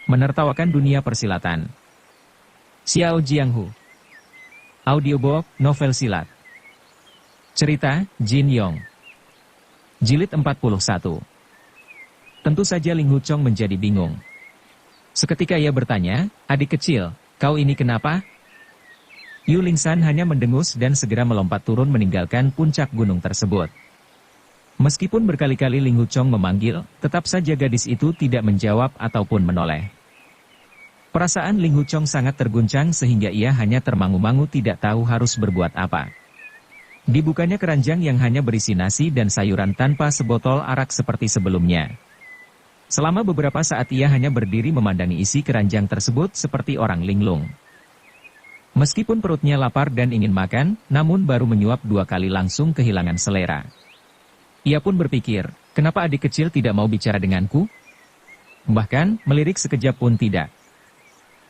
Menertawakan dunia persilatan. Xiao Jianghu. Audiobook, novel silat. Cerita, Jin Yong. Jilid 41. Tentu saja Ling Huchong menjadi bingung. Seketika ia bertanya, "Adik kecil, kau ini kenapa?" Yu Lingsan hanya mendengus dan segera melompat turun meninggalkan puncak gunung tersebut. Meskipun berkali-kali Ling Huchong memanggil, tetap saja gadis itu tidak menjawab ataupun menoleh. Perasaan Ling Huchong sangat terguncang sehingga ia hanya termangu-mangu tidak tahu harus berbuat apa. Dibukanya keranjang yang hanya berisi nasi dan sayuran tanpa sebotol arak seperti sebelumnya. Selama beberapa saat ia hanya berdiri memandangi isi keranjang tersebut seperti orang linglung. Meskipun perutnya lapar dan ingin makan, namun baru menyuap 2 kali langsung kehilangan selera. Ia pun berpikir, kenapa adik kecil tidak mau bicara denganku? Bahkan, melirik sekejap pun tidak.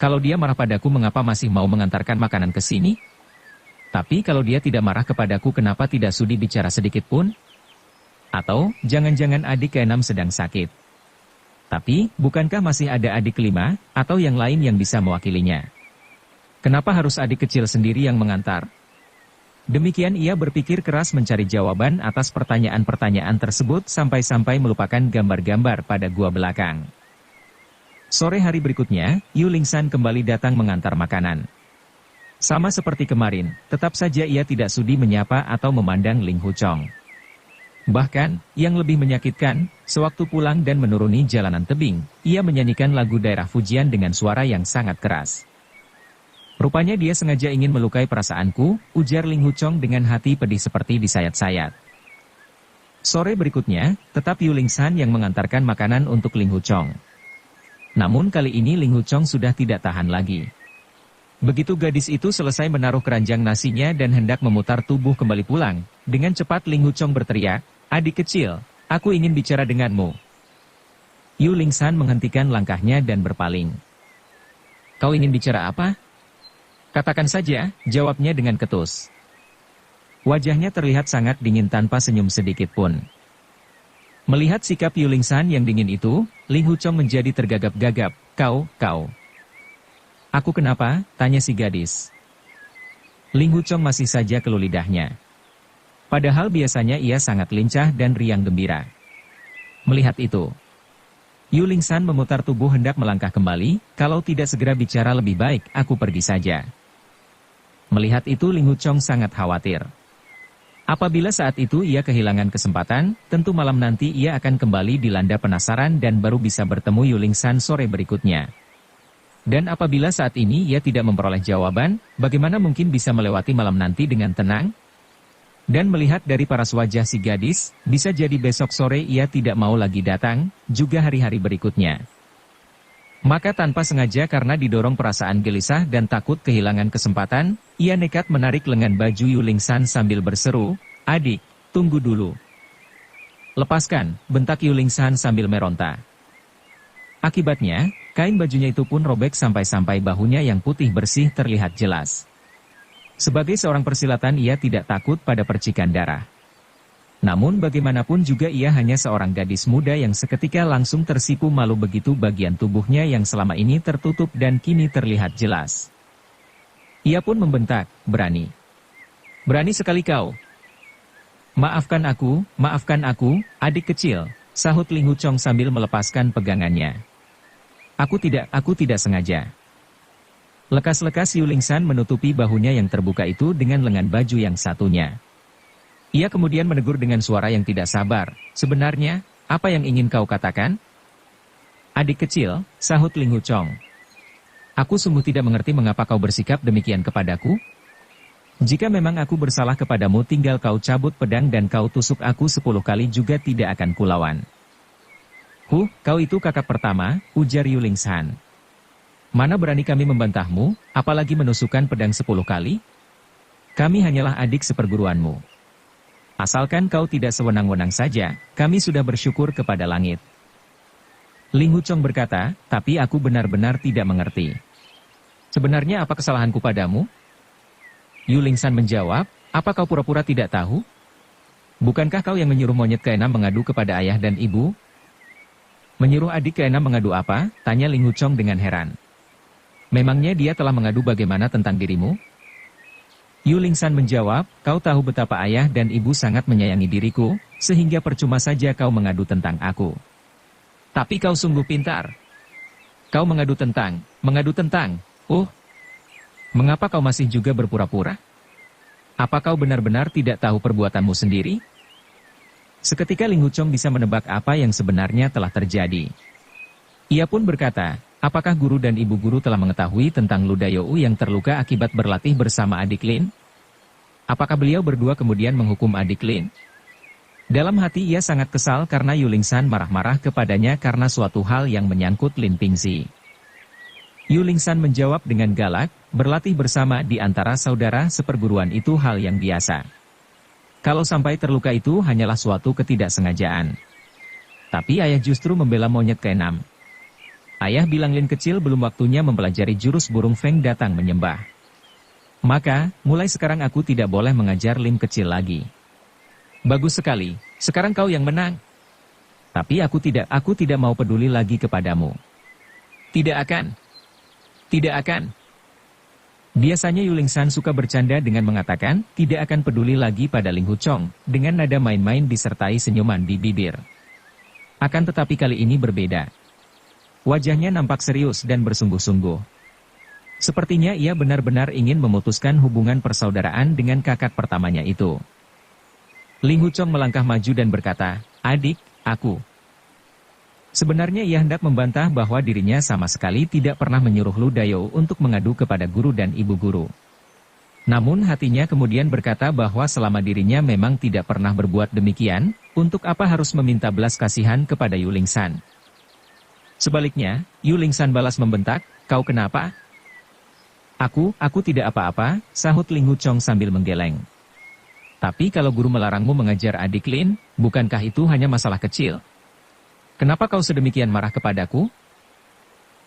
Kalau dia marah padaku mengapa masih mau mengantarkan makanan ke sini? Tapi kalau dia tidak marah kepadaku kenapa tidak sudi bicara sedikit pun? Atau, jangan-jangan adik ke-6 sedang sakit. Tapi, bukankah masih ada adik ke-5, atau yang lain yang bisa mewakilinya? Kenapa harus adik kecil sendiri yang mengantar? Demikian ia berpikir keras mencari jawaban atas pertanyaan-pertanyaan tersebut sampai-sampai melupakan gambar-gambar pada gua belakang. Sore hari berikutnya, Yu Lingsan kembali datang mengantar makanan. Sama seperti kemarin, tetap saja ia tidak sudi menyapa atau memandang Ling Huchong. Bahkan, yang lebih menyakitkan, sewaktu pulang dan menuruni jalanan tebing, ia menyanyikan lagu daerah Fujian dengan suara yang sangat keras. Rupanya dia sengaja ingin melukai perasaanku, ujar Ling Huchong dengan hati pedih seperti disayat-sayat. Sore berikutnya, tetap Yu Lingsan yang mengantarkan makanan untuk Ling Huchong. Namun kali ini Ling Huchong sudah tidak tahan lagi. Begitu gadis itu selesai menaruh keranjang nasinya dan hendak memutar tubuh kembali pulang, dengan cepat Ling Huchong berteriak, "Adik kecil, aku ingin bicara denganmu." Yu Lingsan menghentikan langkahnya dan berpaling. "Kau ingin bicara apa?" "Katakan saja," jawabnya dengan ketus. Wajahnya terlihat sangat dingin tanpa senyum sedikit pun. Melihat sikap Yu Lingsan yang dingin itu, Ling Huchong menjadi tergagap-gagap. Kau. "Aku kenapa?" tanya si gadis. Ling Huchong masih saja keluh lidahnya. Padahal biasanya ia sangat lincah dan riang gembira. Melihat itu, Yu Lingsan memutar tubuh hendak melangkah kembali, "Kalau tidak segera bicara lebih baik, aku pergi saja." Melihat itu Ling Huchong sangat khawatir. Apabila saat itu ia kehilangan kesempatan, tentu malam nanti ia akan kembali dilanda penasaran dan baru bisa bertemu Yu Lingsan sore berikutnya. Dan apabila saat ini ia tidak memperoleh jawaban, bagaimana mungkin bisa melewati malam nanti dengan tenang? Dan melihat dari paras wajah si gadis, bisa jadi besok sore ia tidak mau lagi datang, juga hari-hari berikutnya. Maka tanpa sengaja karena didorong perasaan gelisah dan takut kehilangan kesempatan, ia nekat menarik lengan baju Yu Lingsan sambil berseru, "Adik, tunggu dulu." "Lepaskan," bentak Yu Lingsan sambil meronta. Akibatnya, kain bajunya itu pun robek sampai-sampai bahunya yang putih bersih terlihat jelas. Sebagai seorang persilatan ia tidak takut pada percikan darah. Namun bagaimanapun juga ia hanya seorang gadis muda yang seketika langsung tersipu malu begitu bagian tubuhnya yang selama ini tertutup dan kini terlihat jelas. Ia pun membentak, "Berani. Berani sekali kau." maafkan aku, adik kecil," sahut Ling Huchong sambil melepaskan pegangannya. Aku tidak sengaja." Lekas-lekas Yu Lingsan menutupi bahunya yang terbuka itu dengan lengan baju yang satunya. Ia kemudian menegur dengan suara yang tidak sabar, "Sebenarnya, apa yang ingin kau katakan?" "Adik kecil," sahut Ling Huchong. "Aku sungguh tidak mengerti mengapa kau bersikap demikian kepadaku. Jika memang aku bersalah kepadamu tinggal kau cabut pedang dan kau tusuk aku 10 kali juga tidak akan kulawan." Kau itu kakak pertama," ujar Yu Lingsan. "Mana berani kami membantahmu, apalagi menusukkan pedang 10 kali? Kami hanyalah adik seperguruanmu. Asalkan kau tidak sewenang-wenang saja, kami sudah bersyukur kepada langit." Ling Huchong berkata, "Tapi aku benar-benar tidak mengerti. Sebenarnya apa kesalahanku padamu?" Yu Lingsan menjawab, "Apa kau pura-pura tidak tahu? Bukankah kau yang menyuruh monyet ke-6 mengadu kepada ayah dan ibu?" Menyuruh adik keenam mengadu apa? Tanya Ling Huchong dengan heran. Memangnya dia telah mengadu bagaimana tentang dirimu? Yu Lingsan menjawab, kau tahu betapa ayah dan ibu sangat menyayangi diriku, sehingga percuma saja kau mengadu tentang aku. Tapi kau sungguh pintar. Kau mengadu tentang, mengapa kau masih juga berpura-pura? Apa kau benar-benar tidak tahu perbuatanmu sendiri? Seketika Ling Huchong bisa menebak apa yang sebenarnya telah terjadi. Ia pun berkata, apakah guru dan ibu guru telah mengetahui tentang Lu Dayou yang terluka akibat berlatih bersama adik Lin? Apakah beliau berdua kemudian menghukum adik Lin? Dalam hati ia sangat kesal karena Yu Lingsan marah-marah kepadanya karena suatu hal yang menyangkut Lin Pingzi. Yu Lingsan menjawab dengan galak, berlatih bersama di antara saudara seperguruan itu hal yang biasa. Kalau sampai terluka itu hanyalah suatu ketidaksengajaan. Tapi ayah justru membela monyet keenam. Ayah bilang Lin kecil belum waktunya mempelajari jurus burung Feng datang menyembah. Maka, mulai sekarang aku tidak boleh mengajar Lin kecil lagi. Bagus sekali, sekarang kau yang menang. Tapi aku tidak mau peduli lagi kepadamu. Tidak akan. Biasanya Yu Lingsan suka bercanda dengan mengatakan, tidak akan peduli lagi pada Ling Huchong, dengan nada main-main disertai senyuman di bibir. Akan tetapi kali ini berbeda. Wajahnya nampak serius dan bersungguh-sungguh. Sepertinya ia benar-benar ingin memutuskan hubungan persaudaraan dengan kakak pertamanya itu. Ling Huchong melangkah maju dan berkata, adik, aku. Sebenarnya ia hendak membantah bahwa dirinya sama sekali tidak pernah menyuruh Lu Dayou untuk mengadu kepada guru dan ibu guru. Namun hatinya kemudian berkata bahwa selama dirinya memang tidak pernah berbuat demikian, untuk apa harus meminta belas kasihan kepada Yu Lingsan. Sebaliknya, Yu Lingsan balas membentak, kau kenapa? Aku tidak apa-apa, sahut Ling Huchong sambil menggeleng. Tapi kalau guru melarangmu mengajar adik Lin, bukankah itu hanya masalah kecil? Kenapa kau sedemikian marah kepadaku?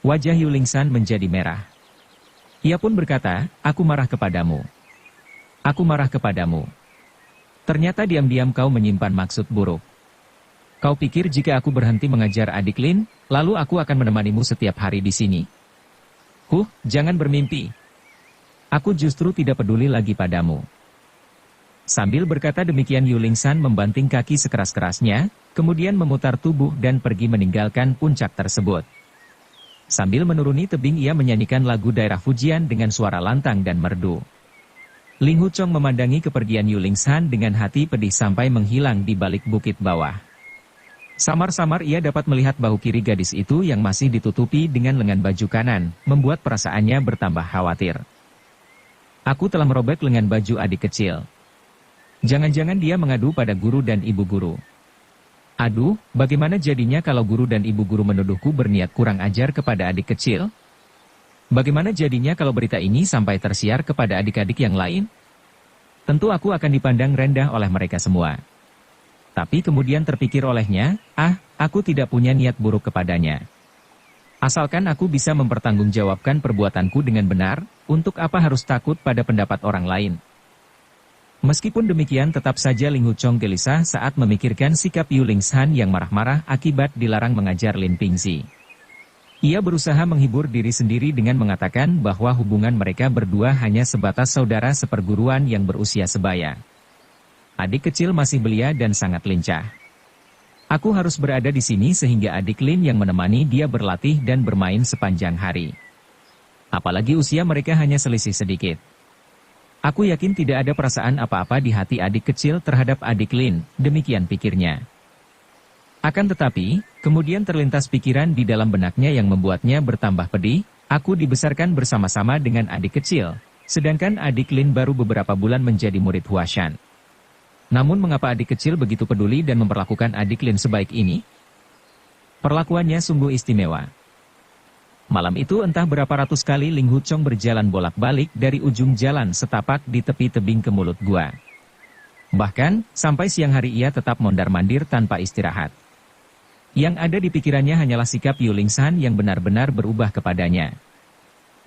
Wajah Yu Lingsan menjadi merah. Ia pun berkata, aku marah kepadamu. Aku marah kepadamu. Ternyata diam-diam kau menyimpan maksud buruk. Kau pikir jika aku berhenti mengajar adik Lin, lalu aku akan menemanimu setiap hari di sini? Jangan bermimpi. Aku justru tidak peduli lagi padamu. Sambil berkata demikian Yu Lingsan membanting kaki sekeras-kerasnya, kemudian memutar tubuh dan pergi meninggalkan puncak tersebut. Sambil menuruni tebing ia menyanyikan lagu daerah Fujian dengan suara lantang dan merdu. Ling Huchong memandangi kepergian Yu Lingsan dengan hati pedih sampai menghilang di balik bukit bawah. Samar-samar ia dapat melihat bahu kiri gadis itu yang masih ditutupi dengan lengan baju kanan, membuat perasaannya bertambah khawatir. Aku telah merobek lengan baju adik kecil. Jangan-jangan dia mengadu pada guru dan ibu guru. Aduh, bagaimana jadinya kalau guru dan ibu guru menuduhku berniat kurang ajar kepada adik kecil? Bagaimana jadinya kalau berita ini sampai tersiar kepada adik-adik yang lain? Tentu aku akan dipandang rendah oleh mereka semua. Tapi kemudian terpikir olehnya, aku tidak punya niat buruk kepadanya. Asalkan aku bisa mempertanggungjawabkan perbuatanku dengan benar, untuk apa harus takut pada pendapat orang lain? Meskipun demikian tetap saja Ling Huchong gelisah saat memikirkan sikap Yu Lingsan yang marah-marah akibat dilarang mengajar Lin Pingzi. Ia berusaha menghibur diri sendiri dengan mengatakan bahwa hubungan mereka berdua hanya sebatas saudara seperguruan yang berusia sebaya. Adik kecil masih belia dan sangat lincah. Aku harus berada di sini sehingga adik Lin yang menemani dia berlatih dan bermain sepanjang hari. Apalagi usia mereka hanya selisih sedikit. Aku yakin tidak ada perasaan apa-apa di hati adik kecil terhadap adik Lin, demikian pikirnya. Akan tetapi, kemudian terlintas pikiran di dalam benaknya yang membuatnya bertambah pedih, aku dibesarkan bersama-sama dengan adik kecil, sedangkan adik Lin baru beberapa bulan menjadi murid Huashan. Namun mengapa adik kecil begitu peduli dan memperlakukan adik Lin sebaik ini? Perlakuannya sungguh istimewa. Malam itu entah berapa ratus kali Ling Huchong berjalan bolak-balik dari ujung jalan setapak di tepi tebing ke mulut gua. Bahkan, sampai siang hari ia tetap mondar-mandir tanpa istirahat. Yang ada di pikirannya hanyalah sikap Yu Lingsan yang benar-benar berubah kepadanya.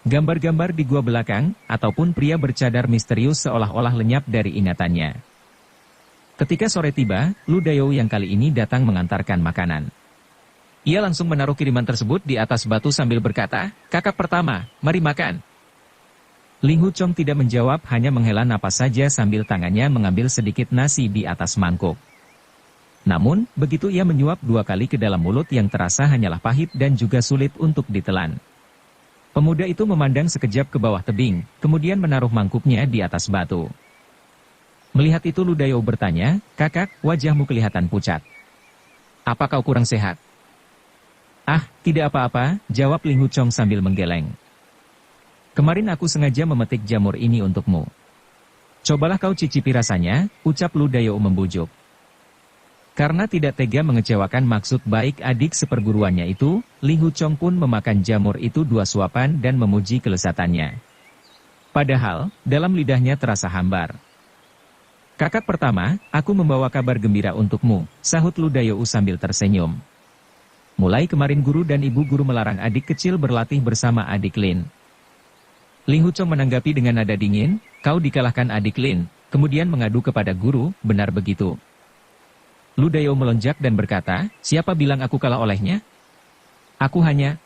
Gambar-gambar di gua belakang, ataupun pria bercadar misterius seolah-olah lenyap dari ingatannya. Ketika sore tiba, Lu Dayou yang kali ini datang mengantarkan makanan. Ia langsung menaruh kiriman tersebut di atas batu sambil berkata, "Kakak pertama, mari makan." Ling Hu Chong tidak menjawab, hanya menghela napas saja sambil tangannya mengambil sedikit nasi di atas mangkuk. Namun, begitu ia menyuap 2 kali ke dalam mulut yang terasa hanyalah pahit dan juga sulit untuk ditelan. Pemuda itu memandang sekejap ke bawah tebing, kemudian menaruh mangkuknya di atas batu. Melihat itu Lu Dayou bertanya, "Kakak, wajahmu kelihatan pucat. Apa kau kurang sehat?" "Ah, tidak apa-apa," jawab Ling Hu Chong sambil menggeleng. "Kemarin aku sengaja memetik jamur ini untukmu. Cobalah kau cicipi rasanya," ucap Lu Dayou membujuk. Karena tidak tega mengecewakan maksud baik adik seperguruannya itu, Ling Hu Chong pun memakan jamur itu 2 suapan dan memuji kelezatannya. Padahal, dalam lidahnya terasa hambar. "Kakak pertama, aku membawa kabar gembira untukmu," sahut Lu Dayou sambil tersenyum. "Mulai kemarin guru dan ibu guru melarang adik kecil berlatih bersama adik Lin." Ling Hu Chong menanggapi dengan nada dingin, "Kau dikalahkan adik Lin, kemudian mengadu kepada guru, benar begitu?" Lu Dayou melonjak dan berkata, "Siapa bilang aku kalah olehnya? Aku hanya.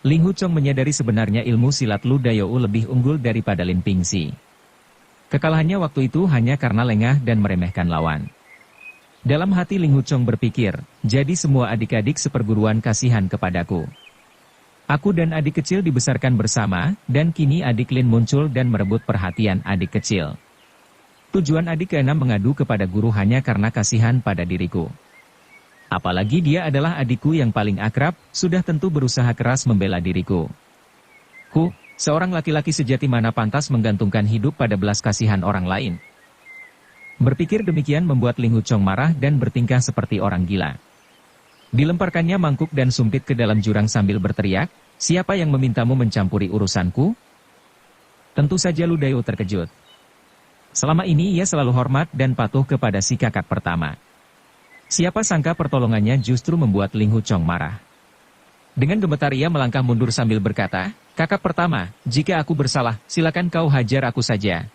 Ling Hu Chong menyadari sebenarnya ilmu silat Lu Dayou lebih unggul daripada Lin Pingxi. Kekalahannya waktu itu hanya karena lengah dan meremehkan lawan. Dalam hati Ling Hu Chong berpikir, jadi semua adik-adik seperguruan kasihan kepadaku. Aku dan adik kecil dibesarkan bersama, dan kini adik Lin muncul dan merebut perhatian adik kecil. Tujuan adik keenam mengadu kepada guru hanya karena kasihan pada diriku. Apalagi dia adalah adikku yang paling akrab, sudah tentu berusaha keras membela diriku. Seorang laki-laki sejati mana pantas menggantungkan hidup pada belas kasihan orang lain?" Berpikir demikian membuat Ling Hu Chong marah dan bertingkah seperti orang gila. Dilemparkannya mangkuk dan sumpit ke dalam jurang sambil berteriak, "Siapa yang memintamu mencampuri urusanku?" Tentu saja Lu Dayou terkejut. Selama ini ia selalu hormat dan patuh kepada si kakak pertama. Siapa sangka pertolongannya justru membuat Ling Hu Chong marah. Dengan gemetar ia melangkah mundur sambil berkata, "Kakak pertama, jika aku bersalah, silakan kau hajar aku saja."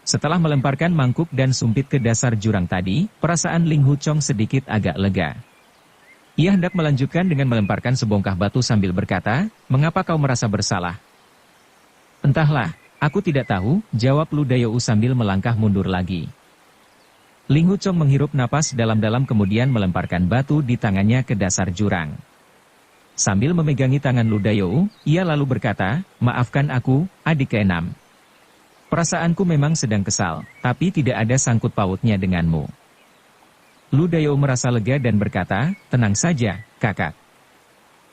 Setelah melemparkan mangkuk dan sumpit ke dasar jurang tadi, perasaan Ling Hu Chong sedikit agak lega. Ia hendak melanjutkan dengan melemparkan sebongkah batu sambil berkata, "Mengapa kau merasa bersalah?" "Entahlah, aku tidak tahu," jawab Lu Dayou sambil melangkah mundur lagi. Ling Hu Chong menghirup napas dalam-dalam kemudian melemparkan batu di tangannya ke dasar jurang. Sambil memegangi tangan Lu Dayou, ia lalu berkata, "Maafkan aku, adik keenam. Perasaanku memang sedang kesal, tapi tidak ada sangkut pautnya denganmu." Lu Dayou merasa lega dan berkata, "Tenang saja, kakak.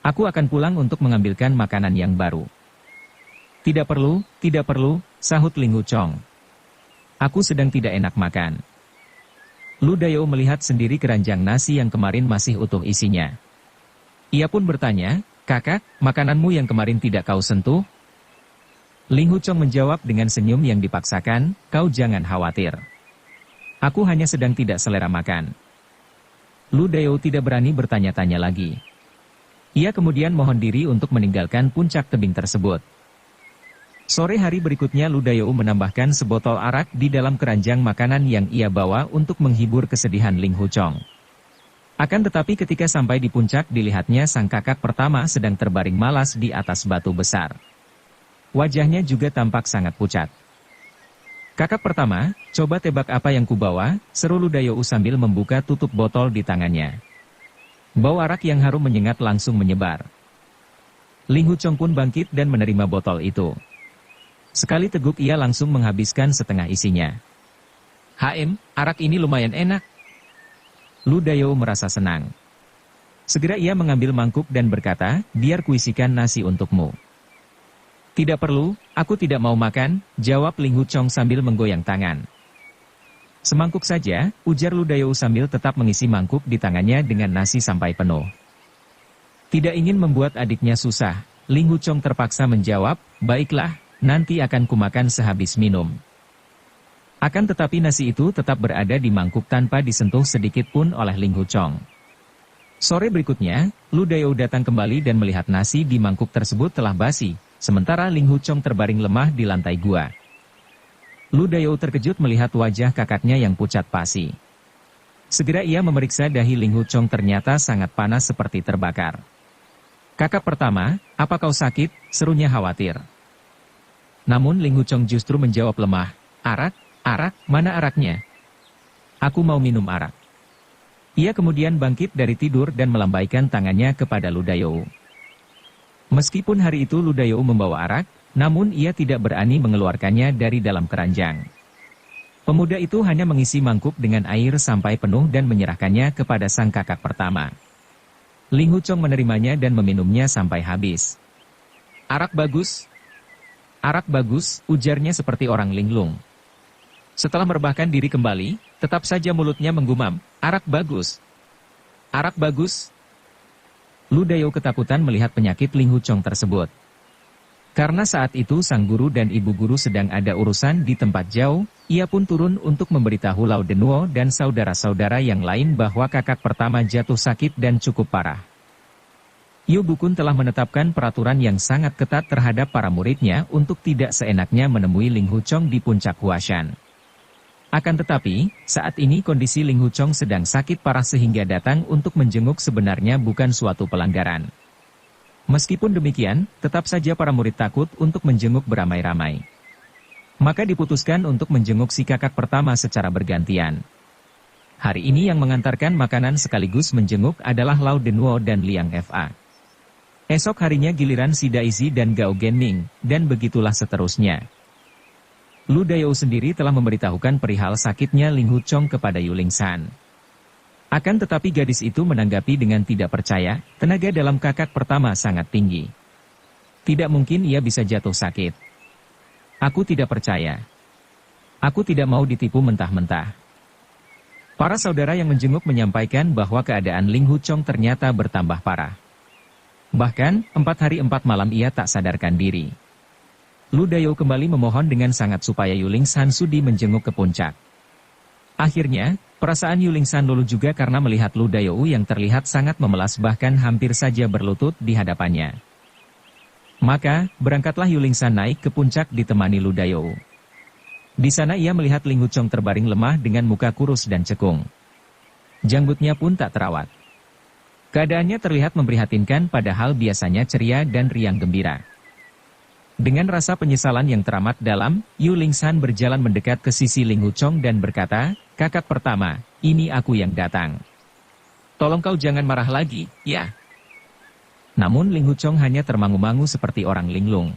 Aku akan pulang untuk mengambilkan makanan yang baru." Tidak perlu, sahut Ling Hu Chong. "Aku sedang tidak enak makan." Lu Dayou melihat sendiri keranjang nasi yang kemarin masih utuh isinya. Ia pun bertanya, "Kakak, makananmu yang kemarin tidak kau sentuh?" Ling Hu Chong menjawab dengan senyum yang dipaksakan, "Kau jangan khawatir. Aku hanya sedang tidak selera makan." Lu Dayou tidak berani bertanya-tanya lagi. Ia kemudian mohon diri untuk meninggalkan puncak tebing tersebut. Sore hari berikutnya Lu Dayou menambahkan sebotol arak di dalam keranjang makanan yang ia bawa untuk menghibur kesedihan Ling Hu Chong. Akan tetapi ketika sampai di puncak dilihatnya sang kakak pertama sedang terbaring malas di atas batu besar. Wajahnya juga tampak sangat pucat. "Kakak pertama, coba tebak apa yang kubawa," seru Lu Dayou sambil membuka tutup botol di tangannya. Bau arak yang harum menyengat langsung menyebar. Ling Hu Chong pun bangkit dan menerima botol itu. Sekali teguk ia langsung menghabiskan setengah isinya. Arak ini lumayan enak." Lu Dayou merasa senang. Segera ia mengambil mangkuk dan berkata, "Biar kuisikan nasi untukmu." "Tidak perlu, aku tidak mau makan," jawab Ling Hu Chong sambil menggoyang tangan. "Semangkuk saja," ujar Lu Dayou sambil tetap mengisi mangkuk di tangannya dengan nasi sampai penuh. Tidak ingin membuat adiknya susah, Ling Hu Chong terpaksa menjawab, "Baiklah, nanti akan kumakan sehabis minum." Akan tetapi nasi itu tetap berada di mangkuk tanpa disentuh sedikit pun oleh Ling Hu Chong. Sore berikutnya, Lu Dayou datang kembali dan melihat nasi di mangkuk tersebut telah basi, sementara Ling Hu Chong terbaring lemah di lantai gua. Lu Dayou terkejut melihat wajah kakaknya yang pucat pasi. Segera ia memeriksa dahi Ling Huchong, ternyata sangat panas seperti terbakar. "Kakak pertama, apa kau sakit?" serunya khawatir. Namun Ling Huchong justru menjawab lemah, "Arak? Arak? Mana araknya? Aku mau minum arak." Ia kemudian bangkit dari tidur dan melambaikan tangannya kepada Lu Dayou. Meskipun hari itu Lu Dayou membawa arak, namun ia tidak berani mengeluarkannya dari dalam keranjang. Pemuda itu hanya mengisi mangkuk dengan air sampai penuh dan menyerahkannya kepada sang kakak pertama. Ling Huchong menerimanya dan meminumnya sampai habis. "Arak bagus. Arak bagus," ujarnya seperti orang linglung. Setelah merebahkan diri kembali, tetap saja mulutnya menggumam, "Arak bagus. Arak bagus." Lu Dayou ketakutan melihat penyakit Ling Huchong tersebut. Karena saat itu sang guru dan ibu guru sedang ada urusan di tempat jauh, ia pun turun untuk memberitahu Lao Denwo dan saudara-saudara yang lain bahwa kakak pertama jatuh sakit dan cukup parah. Yu Bukun telah menetapkan peraturan yang sangat ketat terhadap para muridnya untuk tidak seenaknya menemui Ling Huchong di puncak Huashan. Akan tetapi, saat ini kondisi Ling Huchong sedang sakit parah sehingga datang untuk menjenguk sebenarnya bukan suatu pelanggaran. Meskipun demikian, tetap saja para murid takut untuk menjenguk beramai-ramai. Maka diputuskan untuk menjenguk si kakak pertama secara bergantian. Hari ini yang mengantarkan makanan sekaligus menjenguk adalah Lao Denwo dan Liang Fa. Esok harinya giliran si Daisy dan Gao Genning, dan begitulah seterusnya. Lu Dayou sendiri telah memberitahukan perihal sakitnya Ling Huchong kepada Yu Lingshan. Akan tetapi gadis itu menanggapi dengan tidak percaya, tenaga dalam kakak pertama sangat tinggi. Tidak mungkin ia bisa jatuh sakit. "Aku tidak percaya. Aku tidak mau ditipu mentah-mentah." Para saudara yang menjenguk menyampaikan bahwa keadaan Ling Huchong ternyata bertambah parah. Bahkan, 4 hari 4 malam ia tak sadarkan diri. Lu Dayou kembali memohon dengan sangat supaya Yu Lingshan sudi menjenguk ke puncak. Akhirnya, perasaan Yu Lingshan luluh juga karena melihat Lu Dayou yang terlihat sangat memelas bahkan hampir saja berlutut di hadapannya. Maka, berangkatlah Yu Lingshan naik ke puncak ditemani Lu Dayou. Di sana ia melihat Ling Huchong terbaring lemah dengan muka kurus dan cekung. Janggutnya pun tak terawat. Keadaannya terlihat memprihatinkan padahal biasanya ceria dan riang gembira. Dengan rasa penyesalan yang teramat dalam, Yu Lingshan berjalan mendekat ke sisi Ling Huchong dan berkata, "Kakak pertama, ini aku yang datang. Tolong kau jangan marah lagi, ya." Namun Ling Huchong hanya termangu-mangu seperti orang linglung.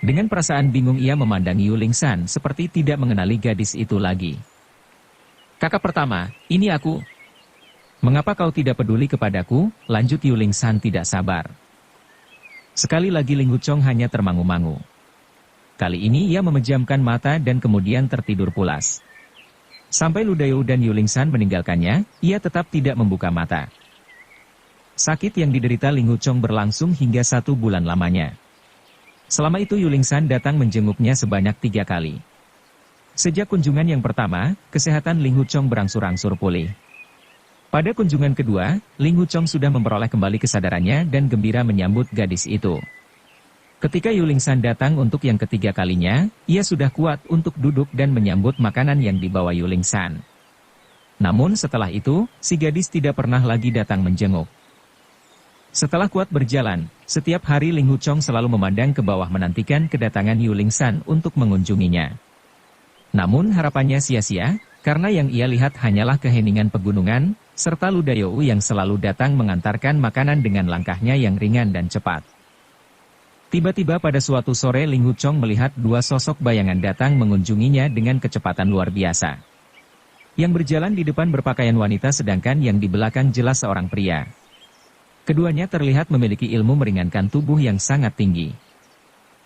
Dengan perasaan bingung ia memandang Yu Lingshan seperti tidak mengenali gadis itu lagi. "Kakak pertama, ini aku." "Mengapa kau tidak peduli kepadaku?" lanjut Yu Lingshan tidak sabar. Sekali lagi Ling Huchong hanya termangu-mangu. Kali ini ia memejamkan mata dan kemudian tertidur pulas. Sampai Lu Dayou dan Yu Lingshan meninggalkannya, ia tetap tidak membuka mata. Sakit yang diderita Ling Huchong berlangsung hingga 1 bulan lamanya. Selama itu Yu Lingshan datang menjenguknya sebanyak 3 kali. Sejak kunjungan yang pertama, kesehatan Ling Huchong berangsur-angsur pulih. Pada kunjungan kedua, Ling Huchong sudah memperoleh kembali kesadarannya dan gembira menyambut gadis itu. Ketika Yu Lingshan datang untuk yang ketiga kalinya, ia sudah kuat untuk duduk dan menyambut makanan yang dibawa Yu Lingshan. Namun setelah itu, si gadis tidak pernah lagi datang menjenguk. Setelah kuat berjalan, setiap hari Ling Huchong selalu memandang ke bawah menantikan kedatangan Yu Lingshan untuk mengunjunginya. Namun harapannya sia-sia, karena yang ia lihat hanyalah keheningan pegunungan, serta Lu Dayou yang selalu datang mengantarkan makanan dengan langkahnya yang ringan dan cepat. Tiba-tiba pada suatu sore Ling Huchong melihat 2 sosok bayangan datang mengunjunginya dengan kecepatan luar biasa. Yang berjalan di depan berpakaian wanita sedangkan yang di belakang jelas seorang pria. Keduanya terlihat memiliki ilmu meringankan tubuh yang sangat tinggi.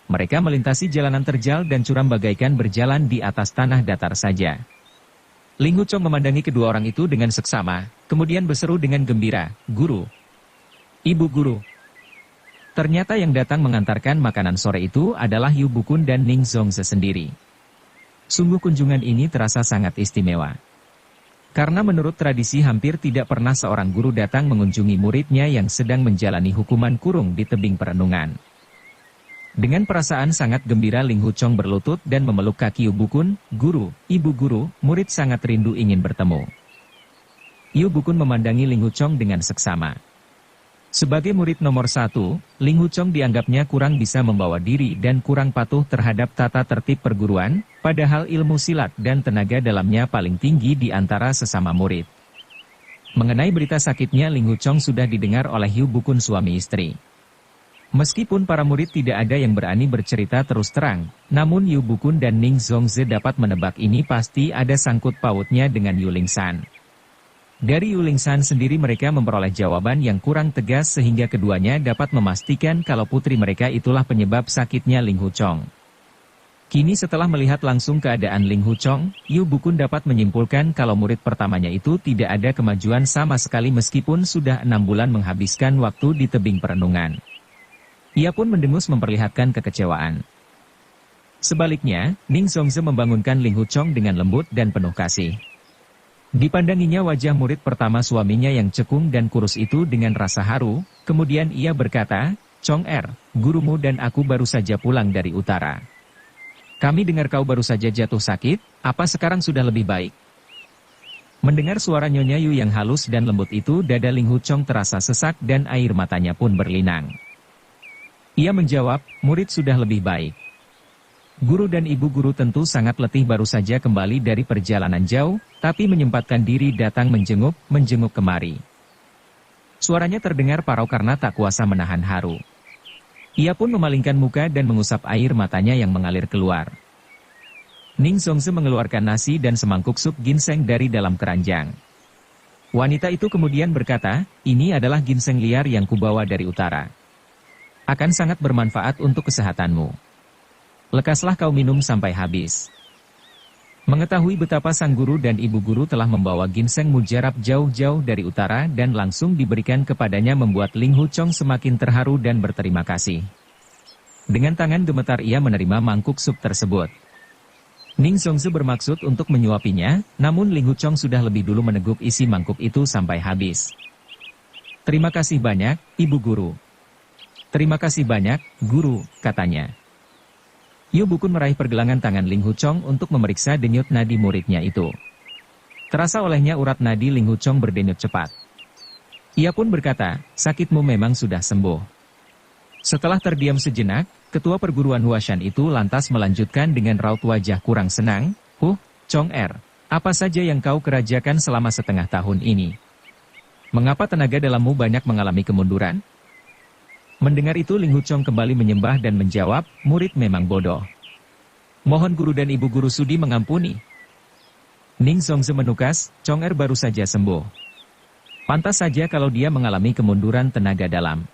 Mereka melintasi jalanan terjal dan curam bagaikan berjalan di atas tanah datar saja. Ling Huchong memandangi kedua orang itu dengan seksama, kemudian berseru dengan gembira, "Guru! Ibu guru!" Ternyata yang datang mengantarkan makanan sore itu adalah Yu Bukun dan Ning Zongze sendiri. Sungguh kunjungan ini terasa sangat istimewa. Karena menurut tradisi hampir tidak pernah seorang guru datang mengunjungi muridnya yang sedang menjalani hukuman kurung di tebing perenungan. Dengan perasaan sangat gembira Ling Huchong berlutut dan memeluk kaki Yu Bukun, "Guru, ibu guru, murid sangat rindu ingin bertemu." Yu Bukun memandangi Ling Huchong dengan seksama. Sebagai murid nomor 1, Ling Huchong dianggapnya kurang bisa membawa diri dan kurang patuh terhadap tata tertib perguruan, padahal ilmu silat dan tenaga dalamnya paling tinggi di antara sesama murid. Mengenai berita sakitnya Ling Huchong sudah didengar oleh Yu Bukun suami istri. Meskipun para murid tidak ada yang berani bercerita terus terang, namun Yu Bukun dan Ning Zongzi dapat menebak ini pasti ada sangkut pautnya dengan Yu Lingsan. Dari Yu Lingsan sendiri mereka memperoleh jawaban yang kurang tegas sehingga keduanya dapat memastikan kalau putri mereka itulah penyebab sakitnya Ling Huchong. Kini setelah melihat langsung keadaan Ling Huchong, Yu Bukun dapat menyimpulkan kalau murid pertamanya itu tidak ada kemajuan sama sekali meskipun sudah 6 bulan menghabiskan waktu di tebing perenungan. Ia pun mendengus memperlihatkan kekecewaan. Sebaliknya, Ning Zongzi membangunkan Ling Huchong dengan lembut dan penuh kasih. Dipandanginya wajah murid pertama suaminya yang cekung dan kurus itu dengan rasa haru, kemudian ia berkata, "Chong Er, gurumu dan aku baru saja pulang dari utara. Kami dengar kau baru saja jatuh sakit, apa sekarang sudah lebih baik?" Mendengar suara Nyonya Yu yang halus dan lembut itu, dada Ling Huchong terasa sesak dan air matanya pun berlinang. Ia menjawab, "Murid sudah lebih baik. Guru dan ibu guru tentu sangat letih baru saja kembali dari perjalanan jauh, tapi menyempatkan diri datang menjenguk kemari." Suaranya terdengar parau karena tak kuasa menahan haru. Ia pun memalingkan muka dan mengusap air matanya yang mengalir keluar. Ning Zongzi mengeluarkan nasi dan semangkuk sup ginseng dari dalam keranjang. Wanita itu kemudian berkata, "Ini adalah ginseng liar yang kubawa dari utara. Akan sangat bermanfaat untuk kesehatanmu. Lekaslah kau minum sampai habis." Mengetahui betapa sang guru dan ibu guru telah membawa ginseng mujarab jauh-jauh dari utara dan langsung diberikan kepadanya membuat Ling Huchong semakin terharu dan berterima kasih. Dengan tangan gemetar ia menerima mangkuk sup tersebut. Ning Zongzi bermaksud untuk menyuapinya, namun Ling Huchong sudah lebih dulu meneguk isi mangkuk itu sampai habis. "Terima kasih banyak, ibu guru." "Terima kasih banyak, guru," katanya. Yu Bukun meraih pergelangan tangan Ling Huchong untuk memeriksa denyut nadi muridnya itu. Terasa olehnya urat nadi Ling Huchong berdenyut cepat. Ia pun berkata, "Sakitmu memang sudah sembuh." Setelah terdiam sejenak, ketua perguruan Huashan itu lantas melanjutkan dengan raut wajah kurang senang, Chong Er, apa saja yang kau kerjakan selama setengah tahun ini? Mengapa tenaga dalammu banyak mengalami kemunduran?" Mendengar itu Ling Huchong kembali menyembah dan menjawab, "Murid memang bodoh. Mohon guru dan ibu guru sudi mengampuni." Ning Zongzi menukas, "Chong Er baru saja sembuh. Pantas saja kalau dia mengalami kemunduran tenaga dalam.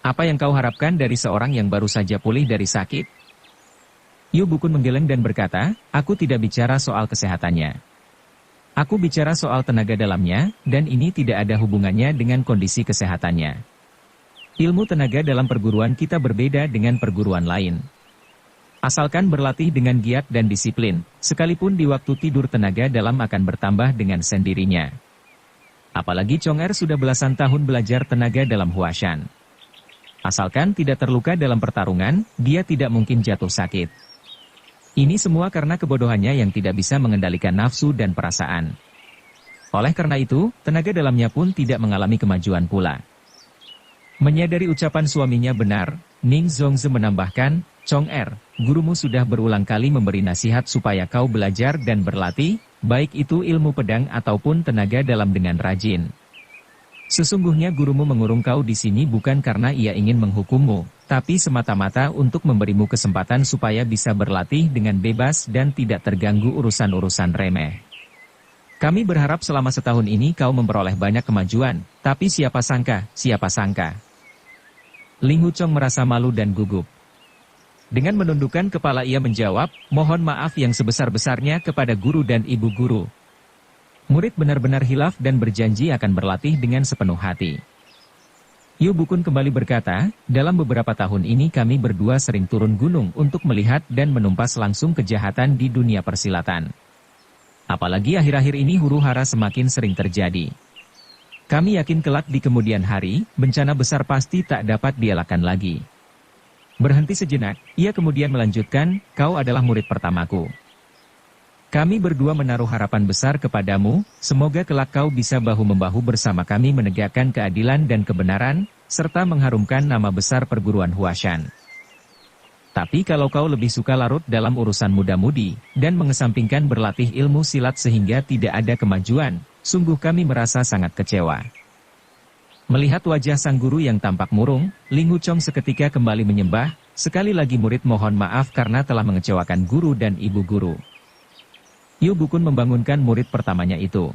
Apa yang kau harapkan dari seorang yang baru saja pulih dari sakit?" Yu Bukun menggeleng dan berkata, "Aku tidak bicara soal kesehatannya. Aku bicara soal tenaga dalamnya, dan ini tidak ada hubungannya dengan kondisi kesehatannya. Ilmu tenaga dalam perguruan kita berbeda dengan perguruan lain. Asalkan berlatih dengan giat dan disiplin, sekalipun di waktu tidur tenaga dalam akan bertambah dengan sendirinya. Apalagi Chong Er sudah belasan tahun belajar tenaga dalam Huashan. Asalkan tidak terluka dalam pertarungan, dia tidak mungkin jatuh sakit. Ini semua karena kebodohannya yang tidak bisa mengendalikan nafsu dan perasaan. Oleh karena itu, tenaga dalamnya pun tidak mengalami kemajuan pula." Menyadari ucapan suaminya benar, Ning Zongzi menambahkan, "Chong Er, gurumu sudah berulang kali memberi nasihat supaya kau belajar dan berlatih, baik itu ilmu pedang ataupun tenaga dalam dengan rajin. Sesungguhnya gurumu mengurung kau di sini bukan karena ia ingin menghukummu, tapi semata-mata untuk memberimu kesempatan supaya bisa berlatih dengan bebas dan tidak terganggu urusan-urusan remeh. Kami berharap selama setahun ini kau memperoleh banyak kemajuan, tapi siapa sangka, siapa sangka." Ling Huchong merasa malu dan gugup. Dengan menundukkan kepala ia menjawab, "Mohon maaf yang sebesar-besarnya kepada guru dan ibu guru. Murid benar-benar hilaf dan berjanji akan berlatih dengan sepenuh hati." Yu Bukun kembali berkata, "Dalam beberapa tahun ini kami berdua sering turun gunung untuk melihat dan menumpas langsung kejahatan di dunia persilatan. Apalagi akhir-akhir ini huru-hara semakin sering terjadi. Kami yakin kelak di kemudian hari, bencana besar pasti tak dapat dielakkan lagi." Berhenti sejenak, ia kemudian melanjutkan, "Kau adalah murid pertamaku. Kami berdua menaruh harapan besar kepadamu, semoga kelak kau bisa bahu-membahu bersama kami menegakkan keadilan dan kebenaran, serta mengharumkan nama besar perguruan Huashan. Tapi kalau kau lebih suka larut dalam urusan muda-mudi, dan mengesampingkan berlatih ilmu silat sehingga tidak ada kemajuan, sungguh kami merasa sangat kecewa. Melihat wajah sang guru yang tampak murung, Ling Huchong seketika kembali menyembah, sekali lagi murid mohon maaf karena telah mengecewakan guru dan ibu guru. Yu Bukun membangunkan murid pertamanya itu.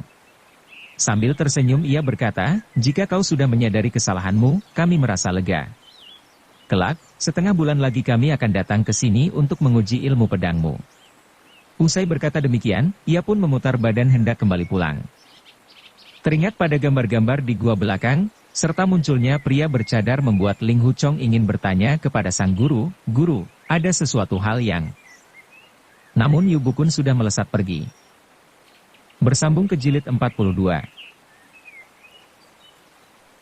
Sambil tersenyum ia berkata, jika kau sudah menyadari kesalahanmu, kami merasa lega. Kelak, setengah bulan lagi kami akan datang ke sini untuk menguji ilmu pedangmu. Usai berkata demikian, ia pun memutar badan hendak kembali pulang. Teringat pada gambar-gambar di gua belakang, serta munculnya pria bercadar membuat Ling Huchong ingin bertanya kepada sang guru, "Guru, ada sesuatu hal yang..." Namun Yu Bukun sudah melesat pergi. Bersambung ke jilid 42.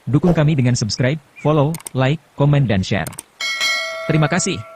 Dukung kami dengan subscribe, follow, like, komen dan share. Terima kasih.